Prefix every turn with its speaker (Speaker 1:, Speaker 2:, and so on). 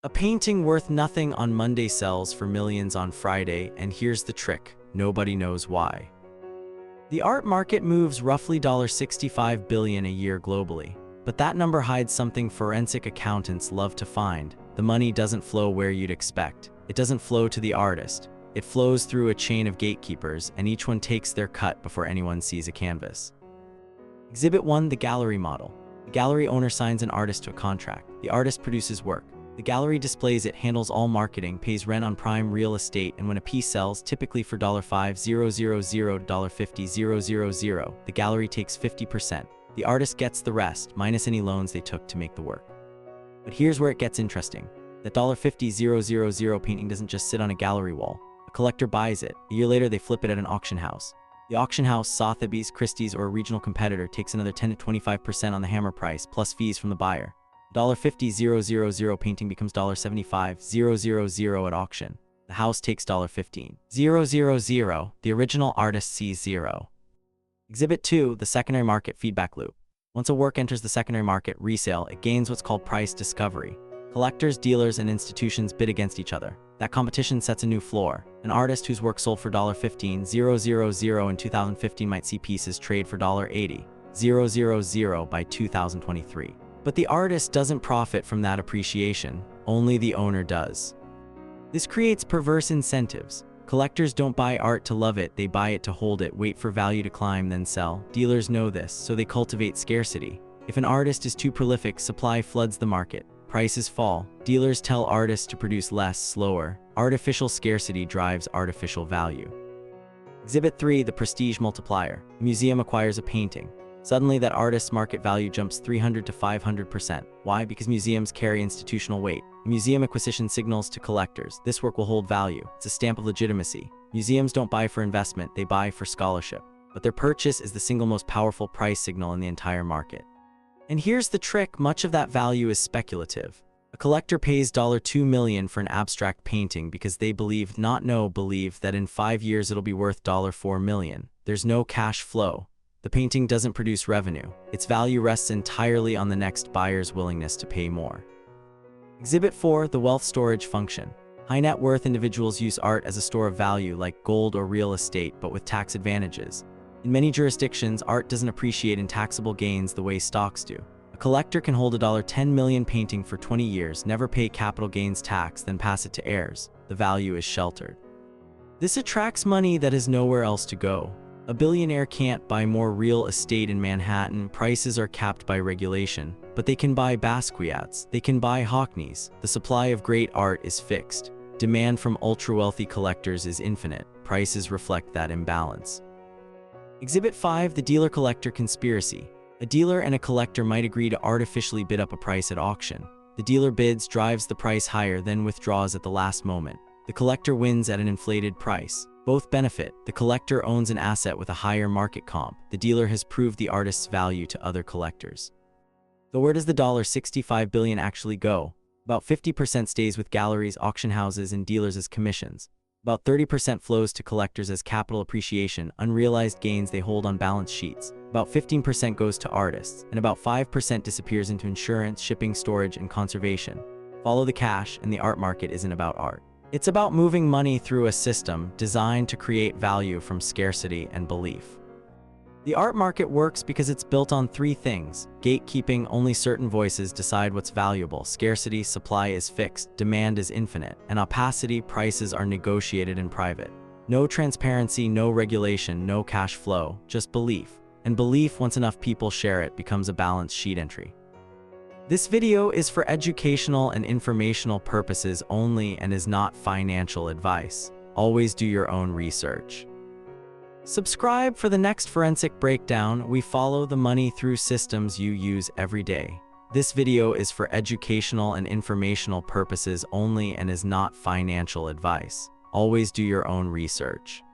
Speaker 1: A painting worth nothing on Monday sells for millions on Friday, and here's the trick: nobody knows why. The art market moves roughly $65 billion a year globally, but that number hides something forensic accountants love to find. The money doesn't flow where you'd expect. It doesn't flow to the artist. It flows through a chain of gatekeepers, and each one takes their cut before anyone sees a canvas. Exhibit 1: the gallery model. The gallery owner signs an artist to a contract. The artist produces work. The gallery displays it, handles all marketing, pays rent on prime real estate, and when a piece sells, typically for $5,000 to $50,000, the gallery takes 50%. The artist gets the rest, minus any loans they took to make the work. But here's where it gets interesting. That $50,000 painting doesn't just sit on a gallery wall. A collector buys it. A year later, they flip it at an auction house. The auction house, Sotheby's, Christie's, or a regional competitor, takes another 10 to 25% on the hammer price, plus fees from the buyer. $50,000 painting becomes $75,000 at auction. The house takes $15,000. The original artist sees zero. Exhibit 2: the secondary market feedback loop. Once a work enters the secondary market, resale, it gains what's called price discovery. Collectors, dealers, and institutions bid against each other. That competition sets a new floor. An artist whose work sold for $15,000 in 2015 might see pieces trade for $80,000 by 2023. But the artist doesn't profit from that appreciation, only the owner does. This creates perverse incentives. Collectors don't buy art to love it, they buy it to hold it, wait for value to climb, then sell. Dealers know this, so they cultivate scarcity. If an artist is too prolific, supply floods the market. Prices fall. Dealers tell artists to produce less, slower. Artificial scarcity drives artificial value. Exhibit 3: the prestige multiplier. A museum acquires a painting. Suddenly, that artist's market value jumps 300 to 500%. Why? Because museums carry institutional weight. Museum acquisition signals to collectors: this work will hold value. It's a stamp of legitimacy. Museums don't buy for investment, they buy for scholarship. But their purchase is the single most powerful price signal in the entire market. And here's the trick: much of that value is speculative. A collector pays $2 million for an abstract painting because they believe that in 5 years it'll be worth $4 million. There's no cash flow. The painting doesn't produce revenue. Its value rests entirely on the next buyer's willingness to pay more. Exhibit 4: the wealth storage function. High net worth individuals use art as a store of value like gold or real estate, but with tax advantages. In many jurisdictions, art doesn't appreciate in taxable gains the way stocks do. A collector can hold a $10 million painting for 20 years, never pay capital gains tax, then pass it to heirs. The value is sheltered. This attracts money that has nowhere else to go. A billionaire can't buy more real estate in Manhattan. Prices are capped by regulation, but they can buy Basquiat's, they can buy Hockney's. The supply of great art is fixed. Demand from ultra-wealthy collectors is infinite. Prices reflect that imbalance. Exhibit 5: the dealer-collector conspiracy. A dealer and a collector might agree to artificially bid up a price at auction. The dealer bids, drives the price higher, then withdraws at the last moment. The collector wins at an inflated price. Both benefit. The collector owns an asset with a higher market comp. The dealer has proved the artist's value to other collectors. So where does the $65 billion actually go? About 50% stays with galleries, auction houses, and dealers as commissions. About 30% flows to collectors as capital appreciation, unrealized gains they hold on balance sheets. About 15% goes to artists, and about 5% disappears into insurance, shipping, storage, and conservation. Follow the cash, and the art market isn't about art. It's about moving money through a system designed to create value from scarcity and belief. The art market works because it's built on 3 things: gatekeeping, only certain voices decide what's valuable; scarcity, supply is fixed, demand is infinite; and opacity, prices are negotiated in private. No transparency, no regulation, no cash flow, just belief. And belief, once enough people share it, becomes a balance sheet entry. This video is for educational and informational purposes only and is not financial advice. Always do your own research. Subscribe for the next forensic breakdown. We follow the money through systems you use every day. This video is for educational and informational purposes only and is not financial advice. Always do your own research.